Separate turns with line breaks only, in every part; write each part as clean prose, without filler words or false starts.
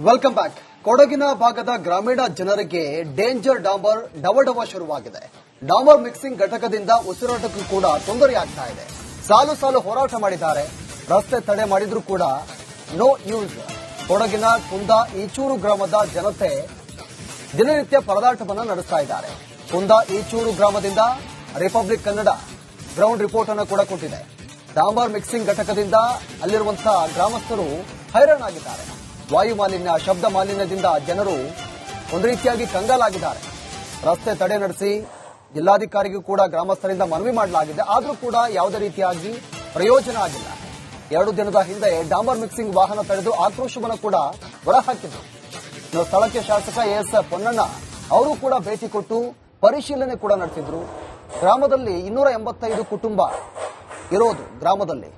Welcome back. ಕೊಡಗಿನ ಭಾಗದ ಗ್ರಾಮೀಣ ಜನರಿಗೆ ಡೇಂಜರ್ ಡಾಂಬರ್ ಡವಡವ ಶುರುವಾಗಿದೆ. ಡಾಂಬರ್ ಮಿಕ್ಸಿಂಗ್ ಘಟಕದಿಂದ ಉಸಿರಾಟಕ್ಕೂ ಕೂಡ ತೊಂದರೆಯಾಗ್ತಾ ಇದೆ. ಸಾಲು ಸಾಲು ಹೋರಾಟ ಮಾಡಿದ್ದಾರೆ. ರಸ್ತೆ ತಡೆ ಮಾಡಿದ್ರೂ ಕೂಡ ನೋ ಯೂಸ್. ಕೊಡಗಿನ ಕುಂದ ಈಚೂರು ಗ್ರಾಮದ ಜನತೆ ದಿನನಿತ್ಯ ಪರದಾಟವನ್ನು ನಡೆಸ್ತಾ ಇದ್ದಾರೆ. ಕುಂದ ಈಚೂರು ಗ್ರಾಮದಿಂದ ರಿಪಬ್ಲಿಕ್ ಕನ್ನಡ ಗ್ರೌಂಡ್ ರಿಪೋರ್ಟ್ ಅನ್ನು ಕೂಡ ಕೊಟ್ಟಿದೆ. ಡಾಂಬರ್ ಮಿಕ್ಸಿಂಗ್ ಘಟಕದಿಂದ ಅಲ್ಲಿರುವಂತಹ ಗ್ರಾಮಸ್ಥರು ಹೈರಾಣಾಗಿದ್ದಾರೆ. ವಾಯು ಮಾಲಿನ್ಯ, ಶಬ್ದ ಮಾಲಿನ್ಯದಿಂದ ಜನರು ಒಂದು ರೀತಿಯಾಗಿ ಕಂಗಾಲಾಗಿದ್ದಾರೆ. ರಸ್ತೆ ತಡೆ ನಡೆಸಿ ಜಿಲ್ಲಾಧಿಕಾರಿಗೂ ಕೂಡ ಗ್ರಾಮಸ್ಥರಿಂದ ಮನವಿ ಮಾಡಲಾಗಿದೆ. ಆದರೂ ಕೂಡ ಯಾವುದೇ ರೀತಿಯಾಗಿ ಪ್ರಯೋಜನ ಆಗಿಲ್ಲ. 2 ದಿನದ ಹಿಂದೆ ಡಾಂಬರ್ ಮಿಕ್ಸಿಂಗ್ ವಾಹನ ತಡೆದು ಆಕ್ರೋಶವನ್ನು ಕೂಡ ಹೊರಹಾಕಿದ್ರು. ಸ್ಥಳಕ್ಕೆ ಶಾಸಕ ಎಸ್ ಪೊನ್ನಣ್ಣ ಅವರು ಕೂಡ ಭೇಟಿ ಕೊಟ್ಟು ಪರಿಶೀಲನೆ ಕೂಡ ನಡೆಸಿದ್ರು. ಗ್ರಾಮದಲ್ಲಿ 285 ಕುಟುಂಬ ಇರೋದು ಗ್ರಾಮದಲ್ಲಿ.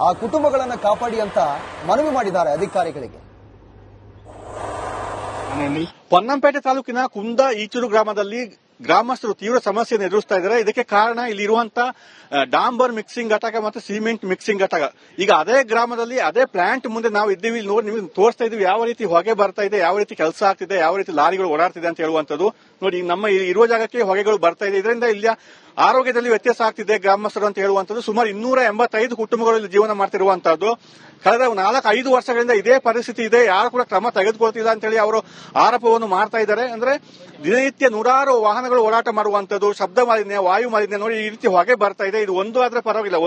ಆ ಕುಟುಂಬಗಳನ್ನು ಕಾಪಾಡಿ ಅಂತ ಮನವಿ ಮಾಡಿದ್ದಾರೆ ಅಧಿಕಾರಿಗಳಿಗೆ.
ಪೊನ್ನಂಪೇಟೆ ತಾಲೂಕಿನ ಕುಂದ ಈಚೂರು ಗ್ರಾಮದಲ್ಲಿ ಗ್ರಾಮಸ್ಥರು ತೀವ್ರ ಸಮಸ್ಯೆಯನ್ನು ಎದುರಿಸ್ತಾ ಇದ್ದಾರೆ. ಇದಕ್ಕೆ ಕಾರಣ ಇಲ್ಲಿ ಇರುವಂತಹ ಡಾಂಬರ್ ಮಿಕ್ಸಿಂಗ್ ಘಟಕ ಮತ್ತು ಸಿಮೆಂಟ್ ಮಿಕ್ಸಿಂಗ್ ಘಟಕ. ಈಗ ಅದೇ ಗ್ರಾಮದಲ್ಲಿ ಅದೇ ಪ್ಲಾಂಟ್ ಮುಂದೆ ನಾವು ಇದ್ದೀವಿ. ನೋಡಿ, ನಿಮಗೆ ತೋರಿಸ್ತಾ ಇದೀವಿ ಯಾವ ರೀತಿ ಹೊಗೆ ಬರ್ತಾ ಇದೆ, ಯಾವ ರೀತಿ ಕೆಲಸ ಆಗ್ತಿದೆ, ಯಾವ ರೀತಿ ಲಾರಿಗಳು ಓಡಾಡ್ತಿದೆ ಅಂತ ಹೇಳುವಂತದ್ದು. ನೋಡಿ, ನಮ್ಮ ಇರುವ ಜಾಗಕ್ಕೆ ಹೊಗೆಗಳು ಬರ್ತಾ ಇದೆ. ಇದರಿಂದ ಇಲ್ಲಿ ಆರೋಗ್ಯದಲ್ಲಿ ವ್ಯತ್ಯಾಸ ಆಗ್ತಿದೆ ಗ್ರಾಮಸ್ಥರು ಅಂತ ಹೇಳುವಂತದ್ದು. ಸುಮಾರು 285 ಕುಟುಂಬಗಳು ಇಲ್ಲಿ ಜೀವನ ಮಾಡ್ತಿರುವಂತದ್ದು. ಕಳೆದ 4-5 ವರ್ಷಗಳಿಂದ ಇದೇ ಪರಿಸ್ಥಿತಿ ಇದೆ. ಯಾರು ಕೂಡ ಕ್ರಮ ತೆಗೆದುಕೊಳ್ತಿಲ್ಲ ಅಂತ ಹೇಳಿ ಅವರು ಆರೋಪವನ್ನು ಮಾಡ್ತಾ ಇದ್ದಾರೆ. ಅಂದ್ರೆ ದಿನನಿತ್ಯ ನೂರಾರು ವಾಹನಗಳು ಓಡಾಟ ಮಾಡುವಂತದ್ದು, ಶಬ್ದ ಮಾಲಿನ್ಯ, ವಾಯು ಮಾಲಿನ್ಯ. ನೋಡಿ, ಈ ರೀತಿ ಹೊಗೆ ಬರ್ತಾ ಇದೆ. ಇದು ಒಂದು ಆದ್ರೆ ಪರವಾಗಿಲ್ಲ.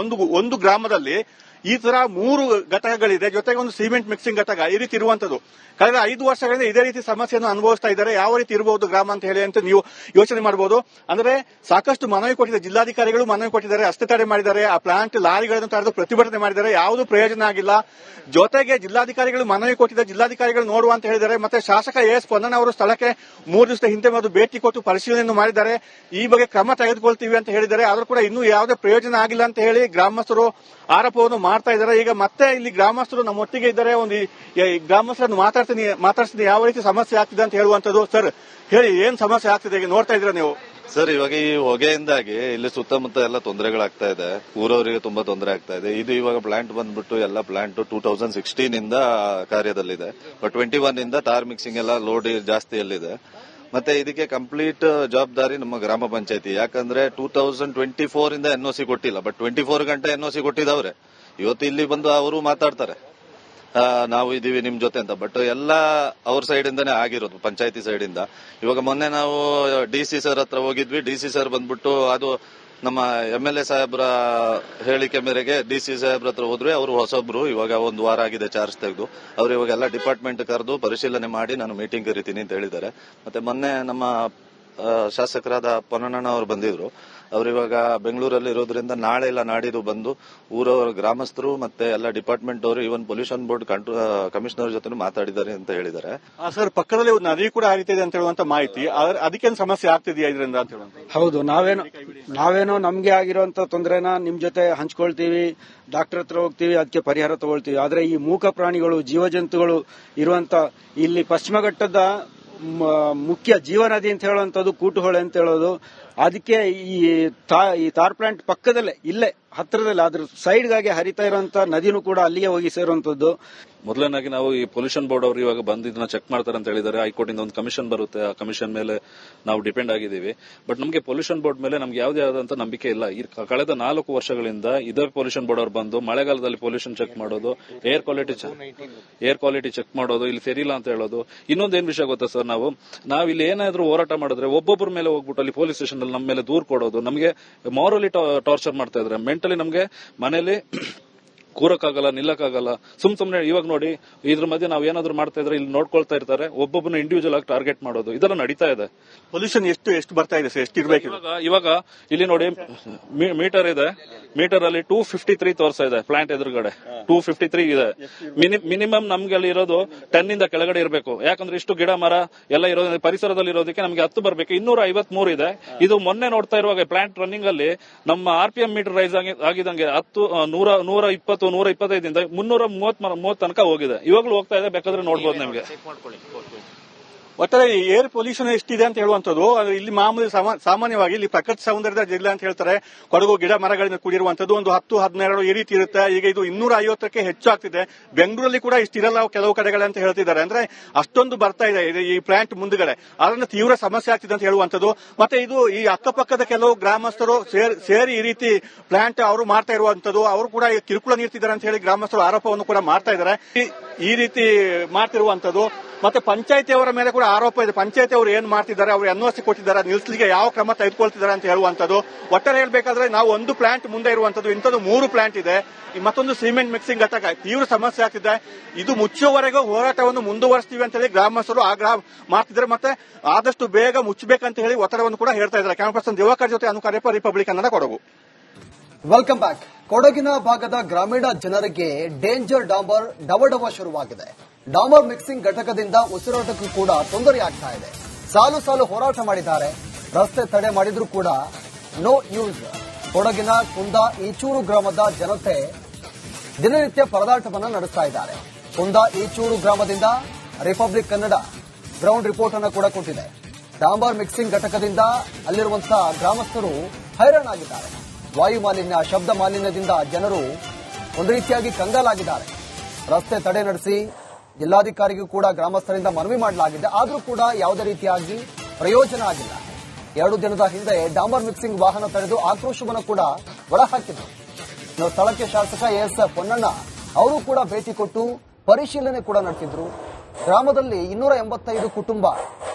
ಒಂದು ಗ್ರಾಮದಲ್ಲಿ ಈ ತರ 3 ಘಟಕಗಳಿದೆ, ಜೊತೆಗೆ ಒಂದು ಸಿಮೆಂಟ್ ಮಿಕ್ಸಿಂಗ್ ಘಟಕ. ಈ ರೀತಿ ಇರುವಂತದ್ದು ಕಳೆದ 5 ವರ್ಷಗಳಿಂದ ಇದೇ ರೀತಿ ಸಮಸ್ಯೆಯನ್ನು ಅನುಭವಿಸ್ತಾ ಇದ್ದಾರೆ. ಯಾವ ರೀತಿ ಇರಬಹುದು ಗ್ರಾಮ ಅಂತ ಹೇಳಿ ಅಂತ ನೀವು ಯೋಚನೆ ಮಾಡಬಹುದು. ಅಂದ್ರೆ ಸಾಕಷ್ಟು ಮನವಿ ಕೊಟ್ಟಿದ್ದಾರೆ, ಜಿಲ್ಲಾಧಿಕಾರಿಗಳು ಮನವಿ ಕೊಟ್ಟಿದ್ದಾರೆ, ರಸ್ತೆ ತಡೆ ಮಾಡಿದ್ದಾರೆ, ಆ ಪ್ಲಾಂಟ್ ಲಾರಿಗಳನ್ನು ತಡೆದು ಪ್ರತಿಭಟನೆ ಮಾಡಿದ್ದಾರೆ. ಯಾವುದೂ ಪ್ರಯೋಜನ ಆಗಿಲ್ಲ. ಜೊತೆಗೆ ಜಿಲ್ಲಾಧಿಕಾರಿಗಳು ಮನವಿ ಕೊಟ್ಟಿದ್ದಾರೆ, ಜಿಲ್ಲಾಧಿಕಾರಿಗಳು ನೋಡುವ ಅಂತ ಹೇಳಿದ್ದಾರೆ. ಮತ್ತೆ ಶಾಸಕ ಎಸ್ ಪೊನ್ನಣ್ಣ ಅವರು ಸ್ಥಳಕ್ಕೆ 3 ದಿವಸದ ಹಿಂದೆ ಭೇಟಿ ಕೊಟ್ಟು ಪರಿಶೀಲನೆಯನ್ನು ಮಾಡಿದ್ದಾರೆ. ಈ ಬಗ್ಗೆ ಕ್ರಮ ತೆಗೆದುಕೊಳ್ತೀವಿ ಅಂತ ಹೇಳಿದ್ದಾರೆ. ಆದರೂ ಕೂಡ ಇನ್ನೂ ಯಾವುದೇ ಪ್ರಯೋಜನ ಆಗಿಲ್ಲ ಅಂತ ಹೇಳಿ ಗ್ರಾಮಸ್ಥರು ಆರೋಪವನ್ನು ಮಾಡ್ತಾ ಇದ್ದಾರೆ. ಈಗ ಮತ್ತೆ ಇಲ್ಲಿ ಗ್ರಾಮಸ್ಥರು ನಮ್ಮೊಟ್ಟಿಗೆ ಇದ್ದಾರೆ. ಒಂದು ಗ್ರಾಮಸ್ಥರನ್ನು ಮಾತಾಡ್ತೀನಿ ಯಾವ ರೀತಿ ಸಮಸ್ಯೆ ಆಗ್ತಿದೆ ಅಂತ ಹೇಳುವಂತದ್ದು. ಸರ್, ಹೇಳಿ, ಏನ್ ಸಮಸ್ಯೆ ಆಗ್ತಿದೆ ಈಗ ನೋಡ್ತಾ ಇದ್ದೀರಾ ನೀವು?
ಸರ್, ಇವಾಗ ಈ ಹೊಗೆಯಿಂದಾಗಿ ಇಲ್ಲಿ ಸುತ್ತಮುತ್ತ ಎಲ್ಲ ತೊಂದರೆಗಳಾಗ್ತಾ ಇದೆ. ಊರವರಿಗೆ ತುಂಬಾ ತೊಂದರೆ ಆಗ್ತಾ ಇದೆ. ಇದು ಇವಾಗ ಪ್ಲಾಂಟ್ ಬಂದ್ಬಿಟ್ಟು ಎಲ್ಲ ಪ್ಲಾಂಟ್ 2016 ಇಂದ ಕಾರ್ಯದಲ್ಲಿದೆ. ಬಟ್ 21 ಇಂದ ಟಾರ್ ಮಿಕ್ಸಿಂಗ್ ಎಲ್ಲ ಲೋಡ್ ಜಾಸ್ತಿಯಲ್ಲಿದೆ. ಮತ್ತೆ ಇದಕ್ಕೆ ಕಂಪ್ಲೀಟ್ ಜವಾಬ್ದಾರಿ ನಮ್ಮ ಗ್ರಾಮ ಪಂಚಾಯತಿ. ಯಾಕಂದ್ರೆ 2024 ಇಂದ NOC ಕೊಟ್ಟಿಲ್ಲ. ಬಟ್ 24 ಗಂಟೆ NOC ಕೊಟ್ಟಿದವ್ರೆ. ಇವತ್ತು ಇಲ್ಲಿ ಬಂದು ಅವರು ಮಾತಾಡ್ತಾರೆ, ನಾವು ಇದೀವಿ ನಿಮ್ ಜೊತೆ ಅಂತ. ಬಟ್ ಎಲ್ಲ ಅವ್ರ ಸೈಡ್ ಇಂದಾನೆ ಆಗಿರೋದು, ಪಂಚಾಯತಿ ಸೈಡ್ ಇಂದ. ಇವಾಗ ಮೊನ್ನೆ ನಾವು DC ಸರ್ ಹತ್ರ ಹೋಗಿದ್ವಿ. DC ಸರ್ ಬಂದ್ಬಿಟ್ಟು ಅದು ನಮ್ಮ MLA ಸಾಹೇಬ್ರ ಹೇಳಿಕೆ ಮೇರೆಗೆ DC ಸಾಹೇಬ್ರ ಹತ್ರ ಹೋದ್ವಿ. ಅವರು ಹೊಸೊಬ್ರು, ಇವಾಗ 1 ವಾರ ಆಗಿದೆ ಚಾರ್ಜ್ ತೆಗೆದು. ಅವ್ರು ಇವಾಗೆಲ್ಲ ಡಿಪಾರ್ಟ್ಮೆಂಟ್ ಕರೆದು ಪರಿಶೀಲನೆ ಮಾಡಿ ನಾನು ಮೀಟಿಂಗ್ ಕರಿತೀನಿ ಅಂತ ಹೇಳಿದ್ದಾರೆ. ಮತ್ತೆ ಮೊನ್ನೆ ನಮ್ಮ ಶಾಸಕರಾದ ಪೊನ್ನಣ್ಣ ಅವರು ಬಂದಿದ್ರು. ಅವ್ರು ಇವಾಗ ಬೆಂಗಳೂರಲ್ಲಿ ಇರೋದ್ರಿಂದ ನಾಳೆ ಇಲ್ಲ ನಾಡಿದ್ದು ಬಂದು ಊರವರ ಗ್ರಾಮಸ್ಥರು ಮತ್ತೆ ಎಲ್ಲ ಡಿಪಾರ್ಟ್ಮೆಂಟ್ ಅವರು, ಇವನ್ ಪೊಲ್ಯೂಷನ್ ಬೋರ್ಡ್ ಕಮಿಷನರ್ ಜೊತೆ ಮಾತಾಡಿದ್ದಾರೆ ಅಂತ ಹೇಳಿದ್ದಾರೆ.
ಸರ್, ಪಕ್ಕದಲ್ಲಿ ಒಂದು ನದಿ ಕೂಡ ಹರಿತಿದೆ ಅಂತ ಹೇಳುವಂತ ಮಾಹಿತಿ. ಅದಕ್ಕೇನು ಸಮಸ್ಯೆ ಆಗ್ತಿದೆಯಾ ಇದರಿಂದ ಅಂತ ಹೇಳುವಂತ?
ಹೌದು, ನಾವೇನೋ ನಮ್ಗೆ ಆಗಿರುವಂತ ತೊಂದರೆನ ನಿಮ್ ಜೊತೆ ಹಂಚ್ಕೊಳ್ತೀವಿ, ಡಾಕ್ಟರ್ ಹತ್ರ ಹೋಗ್ತೀವಿ, ಅದಕ್ಕೆ ಪರಿಹಾರ ತಗೊಳ್ತೀವಿ. ಆದ್ರೆ ಈ ಮೂಕ ಪ್ರಾಣಿಗಳು, ಜೀವಜಂತುಗಳು ಇರುವಂತ ಇಲ್ಲಿ ಪಶ್ಚಿಮ ಘಟ್ಟದ ಮುಖ್ಯ ಜೀವನದಿ ಅಂತ ಹೇಳುವಂತದ್ದು ಕೂಟುಹೊಳೆ ಅಂತ ಹೇಳೋದು. ಅದಕ್ಕೆ ಈ ತಾರ್ ಪ್ಲಾಂಟ್ ಪಕ್ಕದಲ್ಲೇ, ಇಲ್ಲೇ ಹತ್ತಿರದಲ್ಲಿ, ಅದ್ರ ಸೈಡ್ಗಾಗಿ ಹರಿತಾ ಇರುವಂತ ನದಿನೂ ಕೂಡ ಅಲ್ಲಿಗೆ ಹೋಗಿ ಸೇರುವಂತದ್ದು.
ಮೊದಲನೇದಾಗಿ ನಾವು ಈ ಪೊಲ್ಯೂಷನ್ ಬೋರ್ಡ್ ಅವರು ಇವಾಗ ಬಂದು ಇದನ್ನ ಚೆಕ್ ಮಾಡ್ತಾರೆ ಅಂತ ಹೇಳಿದ್ದಾರೆ. ಹೈಕೋರ್ಟ್ ಇಂದ ಒಂದು ಕಮಿಷನ್ ಬರುತ್ತೆ. ಆ ಕಮಿಷನ್ ಮೇಲೆ ನಾವು ಡಿಪೆಂಡ್ ಆಗಿದ್ದೀವಿ. ಬಟ್ ನಮಗೆ ಪೊಲ್ಯೂಷನ್ ಬೋರ್ಡ್ ಮೇಲೆ ನಮ್ಗೆ ಯಾವುದೇ ಆದಂತ ನಂಬಿಕೆ ಇಲ್ಲ. ಕಳೆದ 4 ವರ್ಷಗಳಿಂದ ಇದೇ ಪೊಲ್ಯೂಷನ್ ಬೋರ್ಡ್ ಅವರು ಬಂದು ಮಳೆಗಾಲದಲ್ಲಿ ಪೊಲ್ಯೂಷನ್ ಚೆಕ್ ಮಾಡೋದು, ಏರ್ ಕ್ವಾಲಿಟಿ ಚೆಕ್ ಮಾಡೋದು, ಇಲ್ಲಿ ಸರಿಯಿಲ್ಲ ಅಂತ ಹೇಳೋದು. ಇನ್ನೊಂದೇನ್ ವಿಷಯ ಗೊತ್ತಾ ಸರ್, ನಾವು ಇಲ್ಲಿ ಏನಾದ್ರೂ ಹೋರಾಟ ಮಾಡಿದ್ರೆ ಒಬ್ಬೊಬ್ಬರ ಮೇಲೆ ಹೋಗ್ಬಿಟ್ಟು ಅಲ್ಲಿ ಪೊಲೀಸ್ ಸ್ಟೇಷನ್ ಅಲ್ಲಿ ನಮ್ಮ ಮೇಲೆ ದೂರ್ ಕೊಡೋದು, ನಮಗೆ ಮಾರಲಿ ಟಾರ್ಚರ್ ಮಾಡ್ತಾ ಇದ್ರೆ, ಮೆಂಟಲಿ ನಮಗೆ ಮನೇಲಿ ಕೂರಕ್ಕಾಗಲ್ಲ, ನಿಲ್ಲಕ್ಕಾಗಲ್ಲ. ಸುಮ್ನೆ ಇವಾಗ ನೋಡಿ, ಇದ್ರ ಮಧ್ಯೆ ನಾವು ಏನಾದ್ರು ಮಾಡ್ತಾ ಇದ್ರೆ ಇಲ್ಲಿ ನೋಡ್ಕೊಳ್ತಾ ಇರ್ತಾರೆ. ಒಬ್ಬೊಬ್ಬನ ಇಂಡಿವಿಜುವಲ್ ಆಗಿ ಟಾರ್ಗೆಟ್ ಮಾಡೋದು ಇದೆಲ್ಲ ನಡೀತಾ ಇದೆ.
ಪೊಲ್ಯೂಷನ್ ಎಷ್ಟು ಬರ್ತಾ ಇದೆ ಸರ್? ಎಷ್ಟು ಇರಬೇಕು?
ಇವಾಗ ಇಲ್ಲಿ ನೋಡಿ, ಮೀಟರ್ ಇದೆ. ಮೀಟರ್ ಅಲ್ಲಿ 253 ತೋರಿಸ್ತಾ ಇದೆ. ಪ್ಲಾಂಟ್ ಎದುರುಗಡೆ 253 ಇದೆ. ಮಿನಿಮಮ್ ನಮ್ಗೆ ಅಲ್ಲಿ ಇರೋದು 10 ಇಂದ ಕೆಳಗಡೆ ಇರಬೇಕು. ಯಾಕಂದ್ರೆ ಇಷ್ಟು ಗಿಡ ಮರ ಎಲ್ಲ ಇರೋದು ಪರಿಸರದಲ್ಲಿ ಇರೋದಕ್ಕೆ ನಮ್ಗೆ 10 ಬರಬೇಕು. 253 ಇದೆ. ಇದು ಮೊನ್ನೆ ನೋಡ್ತಾ ಇರುವಾಗ ಪ್ಲಾಂಟ್ ರನ್ನಿಂಗ್ ಅಲ್ಲಿ ನಮ್ಮ RPM ಮೀಟರ್ ರೈಸ್ ಆಗಿದಂಗೆ 120 125 330 ತನಕ ಹೋಗಿದೆ. ಇವಾಗಲೂ ಹೋಗ್ತಾ ಇದೆ, ಬೇಕಾದ್ರೆ ನೋಡ್ಬೋದು ನಿಮ್ಗೆ.
ಒಟ್ಟಾರೆ ಏರ್ ಪೊಲ್ಯೂಷನ್ ಎಷ್ಟಿದೆ ಅಂತ ಹೇಳುವಂತದ್ದು ಇಲ್ಲಿ ಮಾಮೂಲಿ ಸಾಮಾನ್ಯವಾಗಿ ಇಲ್ಲಿ ಪ್ರಕೃತಿ ಸೌಂದರ್ಯದ ಜಿಲ್ಲೆ ಅಂತ ಹೇಳ್ತಾರೆ. ಕೊಡಗು ಗಿಡ ಮರಗಳಿಂದ ಕೂಡಿರುವಂತದ್ದು ಒಂದು 10-12 ಈ ರೀತಿ ಇರುತ್ತೆ. ಈಗ ಇದು 250ಕ್ಕೆ ಹೆಚ್ಚು ಆಗ್ತಿದೆ. ಬೆಂಗಳೂರಲ್ಲಿ ಕೂಡ ಇಷ್ಟಿರಲ್ಲ ಕೆಲವು ಕಡೆಗಳೇ ಅಂತ ಹೇಳ್ತಿದ್ದಾರೆ. ಅಂದ್ರೆ ಅಷ್ಟೊಂದು ಬರ್ತಾ ಇದೆ ಈ ಪ್ಲಾಂಟ್ ಮುಂದುಗಡೆ, ಅದರಿಂದ ತೀವ್ರ ಸಮಸ್ಯೆ ಆಗ್ತಿದೆ ಅಂತ ಹೇಳುವಂತದ್ದು. ಮತ್ತೆ ಇದು ಈ ಅಕ್ಕಪಕ್ಕದ ಕೆಲವು ಗ್ರಾಮಸ್ಥರು ಸೇರಿ ಈ ರೀತಿ ಪ್ಲಾಂಟ್ ಅವರು ಮಾಡ್ತಾ ಇರುವಂತದ್ದು, ಅವರು ಕೂಡ ಕಿರುಕುಳ ನೀಡ್ತಿದ್ದಾರೆ ಅಂತ ಹೇಳಿ ಗ್ರಾಮಸ್ಥರು ಆರೋಪವನ್ನು ಕೂಡ ಮಾಡ್ತಾ ಇದ್ದಾರೆ. ಈ ರೀತಿ ಮಾಡ್ತಿರುವಂತದ್ದು. ಮತ್ತೆ ಪಂಚಾಯತಿಯವರ ಮೇಲೆ ಕೂಡ ಆರೋಪ ಇದೆ. ಪಂಚಾಯತಿ ಅವರು ಏನ್ ಮಾಡ್ತಿದ್ದಾರೆ, ಅವರು ಎನ್ಒಸಿ ಕೊಟ್ಟಿದ್ದಾರೆ, ನಿಲ್ಲಿಸಲಿಕ್ಕೆ ಯಾವ ಕ್ರಮ ತೆಗೆದುಕೊಳ್ತಿದ್ದಾರೆ ಅಂತ ಹೇಳುವಂತದ್ದು. ಒಟ್ಟಾರೆ ಹೇಳ್ಬೇಕಾದ್ರೆ ನಾವು ಒಂದು ಪ್ಲಾಂಟ್ ಮುಂದೆ ಇರುವಂತದ್ದು, ಇಂಥದ್ದು 3 ಪ್ಲಾಂಟ್ ಇದೆ. ಮತ್ತೊಂದು ಸಿಮೆಂಟ್ ಮಿಕ್ಸಿಂಗ್ ಘಟಕ ತೀವ್ರ ಸಮಸ್ಯೆ ಆಗ್ತಿದೆ. ಇದು ಮುಚ್ಚುವವರೆಗೂ ಹೋರಾಟವನ್ನು ಮುಂದುವರಿಸ್ತೀವಿ ಅಂತ ಹೇಳಿ ಗ್ರಾಮಸ್ಥರು ಮಾಡ್ತಿದ್ದಾರೆ. ಮತ್ತೆ ಆದಷ್ಟು ಬೇಗ ಮುಚ್ಚಬೇಕಂತ ಹೇಳಿ ಒತ್ತಡವನ್ನು ಕೂಡ ಹೇಳ್ತಾ ಇದ್ದಾರೆ. ಕ್ಯಾಮರಾ ಪರ್ಸನ್ ದಿವಾಕರ್ ಜೊತೆ ಅನುಕಾರ್ಯಪ್ಪ, Republic Kannada, Kodagu.
Welcome back. ಕೊಡಗಿನ ಭಾಗದ ಗ್ರಾಮೀಣ ಜನರಿಗೆ ಡೇಂಜರ್ ಡಾಂಬರ್ ಡವಡವ ಶುರುವಾಗಿದೆ. ಡಾಂಬರ್ ಮಿಕ್ಸಿಂಗ್ ಘಟಕದಿಂದ ಉಸಿರಾಟಕ್ಕೂ ಕೂಡ ತೊಂದರೆಯಾಗ್ತಾ ಇದೆ. ಸಾಲು ಸಾಲು ಹೋರಾಟ ಮಾಡಿದ್ದಾರೆ. ರಸ್ತೆ ತಡೆ ಮಾಡಿದ್ರೂ ಕೂಡ ನೋ ಯೂಸ್. ಕೊಡಗಿನ ಕುಂದ ಈಚೂರು ಗ್ರಾಮದ ಜನತೆ ದಿನನಿತ್ಯ ಪರದಾಟವನ್ನು ನಡೆಸ್ತಾ ಇದ್ದಾರೆ. ಕುಂದ ಈಚೂರು ಗ್ರಾಮದಿಂದ ರಿಪಬ್ಲಿಕ್ ಕನ್ನಡ ಗ್ರೌಂಡ್ ರಿಪೋರ್ಟ್ ಅನ್ನು ಕೂಡ ಕೊಟ್ಟಿದೆ. ಡಾಂಬರ್ ಮಿಕ್ಸಿಂಗ್ ಘಟಕದಿಂದ ಅಲ್ಲಿರುವಂತಹ ಗ್ರಾಮಸ್ಥರು ಹೈರಾಣಾಗಿದ್ದಾರೆ. ವಾಯು ಮಾಲಿನ್ಯ, ಶಬ್ದ ಮಾಲಿನ್ಯದಿಂದ ಜನರು ಒಂದು ರೀತಿಯಾಗಿ ಕಂಗಾಲಾಗಿದ್ದಾರೆ. ರಸ್ತೆ ತಡೆ ನಡೆಸಿ ಜಿಲ್ಲಾಧಿಕಾರಿಗೂ ಕೂಡ ಗ್ರಾಮಸ್ಥರಿಂದ ಮನವಿ ಮಾಡಲಾಗಿದೆ. ಆದರೂ ಕೂಡ ಯಾವುದೇ ರೀತಿಯಾಗಿ ಪ್ರಯೋಜನ ಆಗಿಲ್ಲ. 2 ದಿನದ ಹಿಂದೆ ಡಾಂಬರ್ ಮಿಕ್ಸಿಂಗ್ ವಾಹನ ತಡೆದು ಆಕ್ರೋಶವನ್ನು ಕೂಡ ಹೊರಹಾಕಿದ್ರು. ಸ್ಥಳಕ್ಕೆ ಶಾಸಕ ಎಸ್ ಪೊನ್ನಣ್ಣ ಅವರು ಕೂಡ ಭೇಟಿ ಕೊಟ್ಟು ಪರಿಶೀಲನೆ ಕೂಡ ನಡೆಸಿದ್ರು. ಗ್ರಾಮದಲ್ಲಿ 285 ಕುಟುಂಬ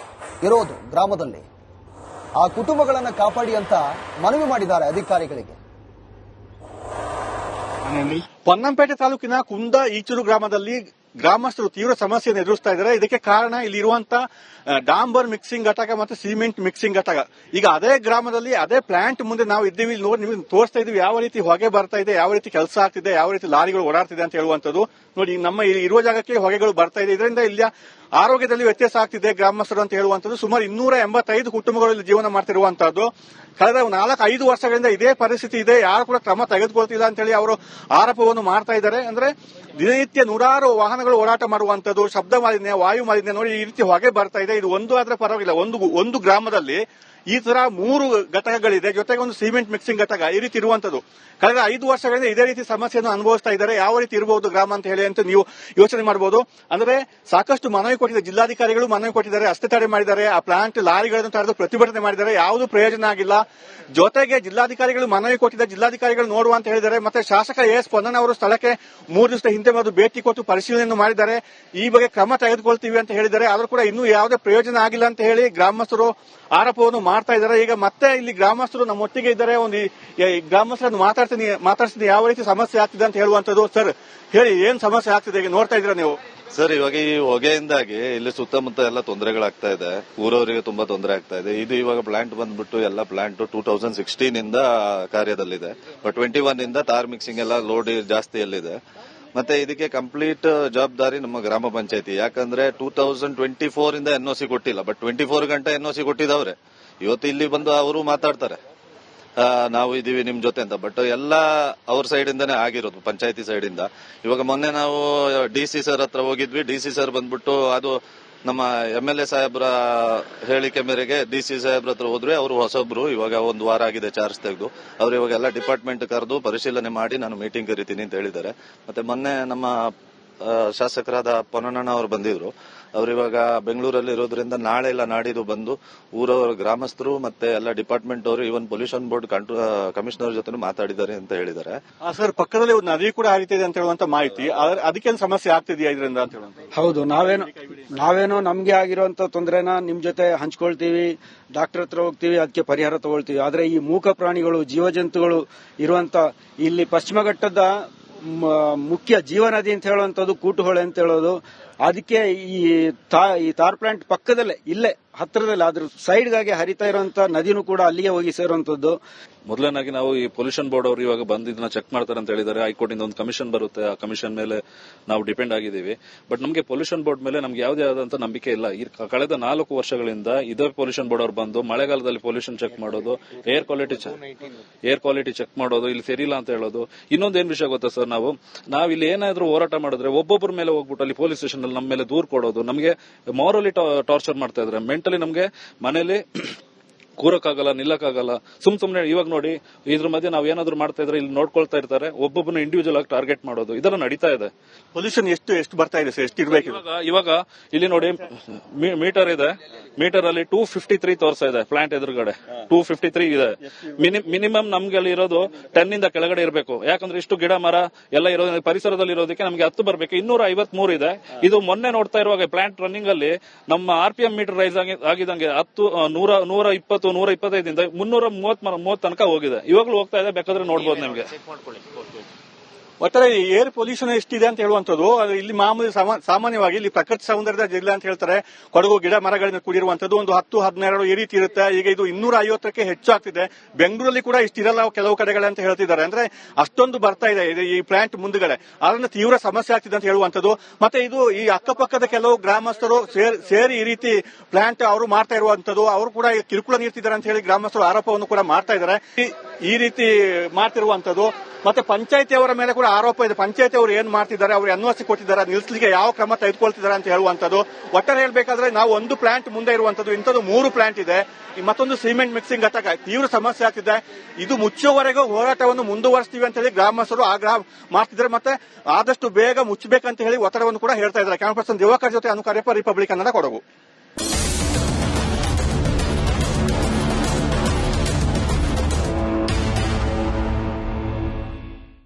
ಇರೋದು ಗ್ರಾಮದಲ್ಲಿ. ಆ ಕುಟುಂಬಗಳನ್ನು ಕಾಪಾಡಿ ಅಂತ ಮನವಿ ಮಾಡಿದ್ದಾರೆ ಅಧಿಕಾರಿಗಳಿಗೆ.
ಪೊನ್ನಂಪೇಟೆ ತಾಲೂಕಿನ ಕುಂದ ಈಚೂರು ಗ್ರಾಮದಲ್ಲಿ ಗ್ರಾಮಸ್ಥರು ತೀವ್ರ ಸಮಸ್ಯೆಯನ್ನು ಎದುರಿಸ್ತಾ ಇದ್ದಾರೆ. ಇದಕ್ಕೆ ಕಾರಣ ಇಲ್ಲಿ ಇರುವಂತಹ ಡಾಂಬರ್ ಮಿಕ್ಸಿಂಗ್ ಘಟಕ ಮತ್ತು ಸಿಮೆಂಟ್ ಮಿಕ್ಸಿಂಗ್ ಘಟಕ. ಈಗ ಅದೇ ಗ್ರಾಮದಲ್ಲಿ ಅದೇ ಪ್ಲಾಂಟ್ ಮುಂದೆ ನಾವು ಇದ್ದೀವಿ, ನೋಡಿ ನಿಮಗೆ ತೋರಿಸ್ತಾ ಇದೀವಿ ಯಾವ ರೀತಿ ಹೊಗೆ ಬರ್ತಾ ಇದೆ, ಯಾವ ರೀತಿ ಕೆಲಸ ಆಗ್ತಿದೆ, ಯಾವ ರೀತಿ ಲಾರಿಗಳು ಓಡಾಡ್ತಿದೆ ಅಂತ ಹೇಳುವಂತದ್ದು. ನೋಡಿ ನಮ್ಮ ಇರುವ ಜಾಗಕ್ಕೆ ಹೊಗೆಗಳು ಬರ್ತಾ ಇದೆ. ಇದರಿಂದ ಇಲ್ಲಿ ಆರೋಗ್ಯದಲ್ಲಿ ವ್ಯತ್ಯಾಸ ಆಗ್ತಿದೆ ಗ್ರಾಮಸ್ಥರು ಅಂತ ಹೇಳುವಂತದ್ದು. ಸುಮಾರು 285 ಕುಟುಂಬಗಳು ಇಲ್ಲಿ ಜೀವನ ಮಾಡ್ತಿರುವಂತದ್ದು. ಕಳೆದ 4-5 ವರ್ಷಗಳಿಂದ ಇದೇ ಪರಿಸ್ಥಿತಿ ಇದೆ. ಯಾರು ಕೂಡ ಕ್ರಮ ತೆಗೆದುಕೊಳ್ತಿಲ್ಲ ಅಂತ ಹೇಳಿ ಅವರು ಆರೋಪವನ್ನು ಮಾಡ್ತಾ ಇದ್ದಾರೆ. ಅಂದ್ರೆ ದಿನನಿತ್ಯ 100 ವಾಹನಗಳು ಓಡಾಟ ಮಾಡುವಂತದ್ದು, ಶಬ್ದ ಮಾಲಿನ್ಯ, ವಾಯು ಮಾಲಿನ್ಯ, ನೋಡಿ ಈ ರೀತಿ ಹೊಗೆ ಬರ್ತಾ ಇದೆ. ಇದು ಒಂದು ಆದ್ರೆ ಪರವಾಗಿಲ್ಲ, ಒಂದು ಗ್ರಾಮದಲ್ಲಿ ಈ ತರ 3 ಘಟಕಗಳಿದೆ, ಜೊತೆಗೆ ಒಂದು ಸಿಮೆಂಟ್ ಮಿಕ್ಸಿಂಗ್ ಘಟಕ ಈ ರೀತಿ ಇರುವಂತದ್ದು. ಕಳೆದ 5 ವರ್ಷಗಳಿಂದ ಇದೇ ರೀತಿ ಸಮಸ್ಯೆಯನ್ನು ಅನುಭವಿಸ್ತಾ ಇದ್ದಾರೆ. ಯಾವ ರೀತಿ ಇರಬಹುದು ಗ್ರಾಮ ಅಂತ ಹೇಳಿ ಅಂತ ನೀವು ಯೋಚನೆ ಮಾಡಬಹುದು. ಅಂದ್ರೆ ಸಾಕಷ್ಟು ಮನವಿ ಕೊಟ್ಟಿದ್ದಾರೆ, ಜಿಲ್ಲಾಧಿಕಾರಿಗಳು ಮನವಿ ಕೊಟ್ಟಿದ್ದಾರೆ, ರಸ್ತೆ ತಡೆ ಮಾಡಿದ್ದಾರೆ, ಆ ಪ್ಲಾಂಟ್ ಲಾರಿಗಳನ್ನು ತಡೆದು ಪ್ರತಿಭಟನೆ ಮಾಡಿದ್ದಾರೆ, ಯಾವುದೂ ಪ್ರಯೋಜನ ಆಗಿಲ್ಲ. ಜೊತೆಗೆ ಜಿಲ್ಲಾಧಿಕಾರಿಗಳು ಮನವಿ ಕೊಟ್ಟಿದ್ದಾರೆ, ಜಿಲ್ಲಾಧಿಕಾರಿಗಳು ನೋಡುವ ಅಂತ ಹೇಳಿದ್ದಾರೆ. ಮತ್ತೆ ಶಾಸಕ ಎಸ್ ಪೊನ್ನಣ್ಣ ಅವರು ಸ್ಥಳಕ್ಕೆ 3 ದಿವಸದ ಹಿಂದೆ ಮೊದಲು ಭೇಟಿ ಕೊಟ್ಟು ಪರಿಶೀಲನೆ ಮಾಡಿದ್ದಾರೆ. ಈ ಬಗ್ಗೆ ಕ್ರಮ ತೆಗೆದುಕೊಳ್ತೀವಿ ಅಂತ ಹೇಳಿದ್ದಾರೆ. ಆದರೂ ಕೂಡ ಇನ್ನೂ ಯಾವುದೇ ಪ್ರಯೋಜನ ಆಗಿಲ್ಲ ಅಂತ ಹೇಳಿ ಗ್ರಾಮಸ್ಥರು ಆರೋಪವನ್ನು ಮಾಡ್ತಾ ಇದ್ದಾರೆ. ಈಗ ಮತ್ತೆ ಇಲ್ಲಿ ಗ್ರಾಮಸ್ಥರು ನಮ್ಮೊಟ್ಟಿಗೆ ಇದ್ದಾರೆ. ಒಂದು ಗ್ರಾಮಸ್ಥರನ್ನು ಮಾತಾಡ್ತೀನಿ ಯಾವ ರೀತಿ ಸಮಸ್ಯೆ ಆಗ್ತಿದೆ ಅಂತ ಹೇಳುವಂತದ್ದು. ಸರ್ ಹೇಳಿ, ಏನ್ ಸಮಸ್ಯೆ ಆಗ್ತಿದೆ ಈಗ ನೋಡ್ತಾ ಇದ್ದೀರಾ ನೀವು?
ಸರ್, ಇವಾಗ ಈ ಹೊಗೆಯಿಂದಾಗಿ ಇಲ್ಲಿ ಸುತ್ತಮುತ್ತ ಎಲ್ಲ ತೊಂದರೆಗಳಾಗ್ತಾ ಇದೆ. ಊರವರಿಗೆ ತುಂಬಾ ತೊಂದರೆ ಆಗ್ತಾ ಇದೆ. ಇದು ಇವಾಗ ಪ್ಲಾಂಟ್ ಬಂದ್ಬಿಟ್ಟು ಎಲ್ಲ ಪ್ಲಾಂಟ್ 2016 ಇಂದ ಕಾರ್ಯದಲ್ಲಿದೆ. ಬಟ್ 21 ಇಂದ ತಾರ್ ಮಿಕ್ಸಿಂಗ್ ಎಲ್ಲ ಲೋಡ್ ಜಾಸ್ತಿಯಲ್ಲಿದೆ. ಮತ್ತೆ ಇದಕ್ಕೆ ಕಂಪ್ಲೀಟ್ ಜವಾಬ್ದಾರಿ ನಮ್ಮ ಗ್ರಾಮ ಪಂಚಾಯತಿ. ಯಾಕಂದ್ರೆ 2024 ಇಂದ ಎನ್ಒಸಿ ಕೊಟ್ಟಿಲ್ಲ, ಬಟ್ 24 ಗಂಟೆ ಎನ್ಒಸಿ ಕೊಟ್ಟಿದ್ದವ್ರೆ. ಇವತ್ತು ಇಲ್ಲಿ ಬಂದು ಅವರು ಮಾತಾಡ್ತಾರೆ, ನಾವು ಇದೀವಿ ನಿಮ್ ಜೊತೆ ಅಂತ. ಬಟ್ ಎಲ್ಲ ಅವ್ರ ಸೈಡ್ ಇಂದಾನೆ ಆಗಿರೋದು, ಪಂಚಾಯತಿ ಸೈಡ್ ಇಂದ. ಇವಾಗ ಮೊನ್ನೆ ನಾವು ಡಿಸಿ ಸರ್ ಹತ್ರ ಹೋಗಿದ್ವಿ. ಡಿಸಿ ಸರ್ ಬಂದ್ಬಿಟ್ಟು ಅದು ನಮ್ಮ MLA ಸಾಹೇಬ್ರ ಹೇಳಿಕೆ ಮೇರೆಗೆ ಡಿಸಿ ಸಾಹೇಬ್ರ ಹತ್ರ ಹೋದ್ರೆ ಅವರು ಹೊಸಬ್ರು, ಇವಾಗ 1 ವಾರ ಆಗಿದೆ ಚಾರ್ಜ್ ತೆಗೆದು. ಅವ್ರು ಇವಾಗ ಎಲ್ಲ ಡಿಪಾರ್ಟ್ಮೆಂಟ್ ಕರೆದು ಪರಿಶೀಲನೆ ಮಾಡಿ ನಾನು ಮೀಟಿಂಗ್ ಕರಿತೀನಿ ಅಂತ ಹೇಳಿದ್ದಾರೆ. ಮತ್ತೆ ಮೊನ್ನೆ ನಮ್ಮ ಶಾಸಕರಾದ ಪೊನ್ನಣ್ಣ ಅವರು ಬಂದಿದ್ರು. ಅವ್ರು ಇವಾಗ ಬೆಂಗಳೂರಲ್ಲಿ ಇರೋದ್ರಿಂದ ನಾಳೆ ಇಲ್ಲ ನಾಡಿದ್ದು ಬಂದು ಊರವರ ಗ್ರಾಮಸ್ಥರು ಮತ್ತೆ ಎಲ್ಲ ಡಿಪಾರ್ಟ್ಮೆಂಟ್ ಅವರು, ಇವನ್ ಪೊಲ್ಯೂಷನ್ ಬೋರ್ಡ್ ಕಮಿಷನರ್ ಜೊತೆ ಮಾತಾಡಿದ್ದಾರೆ ಅಂತ ಹೇಳಿದ್ದಾರೆ.
ಸರ್, ಪಕ್ಕದಲ್ಲಿ ಒಂದು ನದಿ ಕೂಡ ಹರಿತಿದೆ ಅಂತ ಹೇಳುವಂತ ಮಾಹಿತಿ, ಅದಕ್ಕೇನು ಸಮಸ್ಯೆ ಆಗ್ತಿದೆಯಾ ಇದರಿಂದ ಅಂತ ಹೇಳುವಂತ?
ಹೌದು, ನಾವೇನೋ ನಮ್ಗೆ ಆಗಿರುವಂತ ತೊಂದರೆನ ನಿಮ್ ಜೊತೆ ಹಂಚ್ಕೊಳ್ತೀವಿ, ಡಾಕ್ಟರ್ ಹತ್ರ ಹೋಗ್ತೀವಿ, ಅದಕ್ಕೆ ಪರಿಹಾರ ತಗೊಳ್ತೀವಿ. ಆದ್ರೆ ಈ ಮೂಕ ಪ್ರಾಣಿಗಳು, ಜೀವಜಂತುಗಳು ಇರುವಂತ ಇಲ್ಲಿ ಪಶ್ಚಿಮ ಘಟ್ಟದ ಮುಖ್ಯ ಜೀವನದಿ ಅಂತ ಹೇಳುವಂತದ್ದು ಕೂಟುಹೊಳೆ ಅಂತ ಹೇಳೋದು. ಅದಕ್ಕೆ ಈ ತಾರ್ ಪ್ಲಾಂಟ್ ಪಕ್ಕದಲ್ಲೇ ಇಲ್ಲೇ ಹತ್ತಿರದಲ್ಲಿ ಅದ್ರ ಸೈಡ್ಗಾಗಿ ಹರಿತಾ ಇರುವಂತ ನದಿನೂ ಕೂಡ ಅಲ್ಲಿಗೆ ಹೋಗಿ ಸೇರುವಂತದ್ದು.
ಮೊದಲನೇದಾಗಿ ನಾವು ಈ ಪೊಲ್ಯೂಷನ್ ಬೋರ್ಡ್ ಅವರು ಇವಾಗ ಬಂದು ಇದನ್ನ ಚೆಕ್ ಮಾಡ್ತಾರೆ ಅಂತ ಹೇಳಿದ್ದಾರೆ. ಹೈಕೋರ್ಟ್ ಇಂದ ಒಂದು ಕಮಿಷನ್ ಬರುತ್ತೆ, ಆ ಕಮಿಷನ್ ಮೇಲೆ ನಾವು ಡಿಪೆಂಡ್ ಆಗಿದ್ದೀವಿ. ಬಟ್ ನಮಗೆ ಪೊಲ್ಯೂಷನ್ ಬೋರ್ಡ್ ಮೇಲೆ ನಮ್ಗೆ ಯಾವುದೇ ಆದಂತ ನಂಬಿಕೆ ಇಲ್ಲ. ಈ ಕಳೆದ 4 ವರ್ಷಗಳಿಂದ ಇದೇ ಪೊಲ್ಯೂಷನ್ ಬೋರ್ಡ್ ಅವರು ಬಂದು ಮಳೆಗಾಲದಲ್ಲಿ ಪೊಲ್ಯೂಷನ್ ಚೆಕ್ ಮಾಡೋದು, ಏರ್ ಕ್ವಾಲಿಟಿ ಚೆಕ್ ಮಾಡೋದು, ಇಲ್ಲಿ ಸರಿಯಿಲ್ಲ ಅಂತ ಹೇಳೋದು. ಇನ್ನೊಂದೇನ್ ವಿಷಯ ಗೊತ್ತಾ ಸರ್, ನಾವು ಇಲ್ಲಿ ಏನಾದ್ರೂ ಹೋರಾಟ ಮಾಡಿದ್ರೆ ಒಬ್ಬೊಬ್ಬರ ಮೇಲೆ ಹೋಗ್ಬಿಟ್ಟು ಅಲ್ಲಿ ಪೊಲೀಸ್ ಸ್ಟೇಷನ್ ಅಲ್ಲಿ ನಮ್ಮ ಮೇಲೆ ದೂರು ಕೊಡೋದು, ನಮಗೆ ಮಾರಲಿ ಟಾರ್ಚರ್ ಮಾಡ್ತಾ ಇದ್ದಾರೆ. ಮೆಂಟಲಿ ನಮಗೆ ಮನೇಲಿ ಕೂರಕ್ಕಾಗಲ್ಲ, ನಿಲ್ಲಕ್ಕಾಗಲ್ಲ. ಸುಮ್ನೆ ಇವಾಗ ನೋಡಿ, ಇದ್ರ ಮಧ್ಯೆ ನಾವ್ ಏನಾದ್ರು ಮಾಡ್ತಾ ಇದ್ರೆ ಇಲ್ಲಿ ನೋಡ್ಕೊಳ್ತಾ ಇರ್ತಾರೆ, ಒಬ್ಬೊಬ್ಬನ ಇಂಡಿವಿಜುವಲ್ ಆಗಿ ಟಾರ್ಗೆಟ್ ಮಾಡೋದು, ಇದೆಲ್ಲ ನಡೀತಾ ಇದೆ.
ಪೊಲ್ಯೂಷನ್ ಎಷ್ಟು ಬರ್ತಾ ಇದೆ ಸರ್, ಎಷ್ಟು ಇರಬೇಕು?
ಇವಾಗ ಇಲ್ಲಿ ನೋಡಿ ಮೀಟರ್ ಇದೆ, ಮೀಟರ್ ಅಲ್ಲಿ 253 ತೋರಿಸ್ತಾ ಇದೆ. ಪ್ಲಾಂಟ್ ಎದುರುಗಡೆ 253 ಇದೆ. ಮಿನಿಮಮ್ ನಮ್ಗೆ ಅಲ್ಲಿ ಇರೋದು 10 ಇಂದ ಕೆಳಗಡೆ ಇರಬೇಕು. ಯಾಕಂದ್ರೆ ಇಷ್ಟು ಗಿಡ ಮರ ಎಲ್ಲ ಇರೋದು ಪರಿಸರದಲ್ಲಿ ಇರೋದಕ್ಕೆ ನಮ್ಗೆ 10 ಬರಬೇಕು. 253 ಇದೆ. ಇದು ಮೊನ್ನೆ ನೋಡ್ತಾ ಇರುವಾಗ ಪ್ಲಾಂಟ್ ರನ್ನಿಂಗ್ ಅಲ್ಲಿ ನಮ್ಮ RPM ಮೀಟರ್ ರೈಸ್ ಆಗಿದಂಗೆ 120 125 330 ತನಕ ಹೋಗಿದೆ. ಇವಾಗಲೂ ಹೋಗ್ತಾ ಇದೆ, ಬೇಕಾದ್ರೆ ನೋಡ್ಬೋದು ನಿಮ್ಗೆ.
ಒಟ್ಟಾರೆ ಏರ್ ಪೊಲ್ಯೂಷನ್ ಎಷ್ಟಿದೆ ಅಂತ ಹೇಳುವಂತದ್ದು ಇಲ್ಲಿ ಮಾಮೂಲಿ ಸಾಮಾನ್ಯವಾಗಿ ಇಲ್ಲಿ ಪ್ರಕೃತಿ ಸೌಂದರ್ಯದ ಜಿಲ್ಲೆ ಅಂತ ಹೇಳ್ತಾರೆ. ಕೊಡಗು ಗಿಡ ಮರಗಳಿಂದ ಕೂಡಿರುವಂತದ್ದು ಒಂದು 10-12 ಈ ರೀತಿ ಇರುತ್ತೆ. ಈಗ ಇದು 250ಕ್ಕೆ ಹೆಚ್ಚಾಗ್ತಿದೆ. ಬೆಂಗಳೂರಲ್ಲಿ ಕೂಡ ಇಷ್ಟಿರಲ್ಲ ಕೆಲವು ಕಡೆಗಳೇ ಅಂತ ಹೇಳ್ತಿದ್ದಾರೆ. ಅಂದ್ರೆ ಅಷ್ಟೊಂದು ಬರ್ತಾ ಇದೆ ಈ ಪ್ಲಾಂಟ್ ಮುಂದುಗಡೆ. ಅದರಿಂದ ತೀವ್ರ ಸಮಸ್ಯೆ ಆಗ್ತಿದೆ ಅಂತ ಹೇಳುವಂತದ್ದು. ಮತ್ತೆ ಇದು ಈ ಅಕ್ಕಪಕ್ಕದ ಕೆಲವು ಗ್ರಾಮಸ್ಥರು ಸೇರಿ ಈ ರೀತಿ ಪ್ಲಾಂಟ್ ಅವರು ಮಾಡ್ತಾ ಇರುವಂತದ್ದು, ಅವರು ಕೂಡ ಕಿರುಕುಳ ನೀಡ್ತಿದ್ದಾರೆ ಅಂತ ಹೇಳಿ ಗ್ರಾಮಸ್ಥರು ಆರೋಪವನ್ನು ಕೂಡ ಮಾಡ್ತಾ ಇದ್ದಾರೆ. ಈ ರೀತಿ ಮಾಡ್ತಿರುವಂತದ್ದು. ಮತ್ತೆ ಪಂಚಾಯತಿಯವರ ಮೇಲೆ ಕೂಡ ಆರೋಪ ಇದೆ. ಪಂಚಾಯತಿ ಅವರು ಏನ್ ಮಾಡ್ತಿದ್ದಾರೆ, ಅವರು ಎನ್ಒಸಿ ಕೊಟ್ಟಿದ್ದಾರೆ, ನಿಲ್ಲಿಸಲಿಕ್ಕೆ ಯಾವ ಕ್ರಮ ತೆಗೆದುಕೊಳ್ತಿದ್ದಾರೆ ಅಂತ ಹೇಳುವಂತದ್ದು. ಒಟ್ಟಾರೆ ಹೇಳ್ಬೇಕಾದ್ರೆ ನಾವು ಒಂದು ಪ್ಲಾಂಟ್ ಮುಂದೆ ಇರುವಂತದ್ದು, ಇಂಥದ್ದು 3 ಪ್ಲಾಂಟ್ ಇದೆ. ಮತ್ತೊಂದು ಸಿಮೆಂಟ್ ಮಿಕ್ಸಿಂಗ್ ಘಟಕ. ತೀವ್ರ ಸಮಸ್ಯೆ ಆಗ್ತಿದೆ. ಇದು ಮುಚ್ಚುವವರೆಗೂ ಹೋರಾಟವನ್ನು ಮುಂದುವರಿಸ್ತೀವಿ ಅಂತ ಹೇಳಿ ಗ್ರಾಮಸ್ಥರು ಆಗ್ರಹ ಮಾಡ್ತಿದ್ದಾರೆ. ಮತ್ತೆ ಆದಷ್ಟು ಬೇಗ ಮುಚ್ಚಬೇಕಂತ ಹೇಳಿ ಒತ್ತಡವನ್ನು ಕೂಡ ಹೇಳ್ತಾ ಇದ್ದಾರೆ. ಕ್ಯಾಮರಾ ಪರ್ಸನ್ ದಿವಾಕರ್ ಜೊತೆ ಅನುಕಾರ್ಯಪ್ಪ, ರಿಪಬ್ಲಿಕ್ ಕನ್ನಡ, ಕೊಡಗು.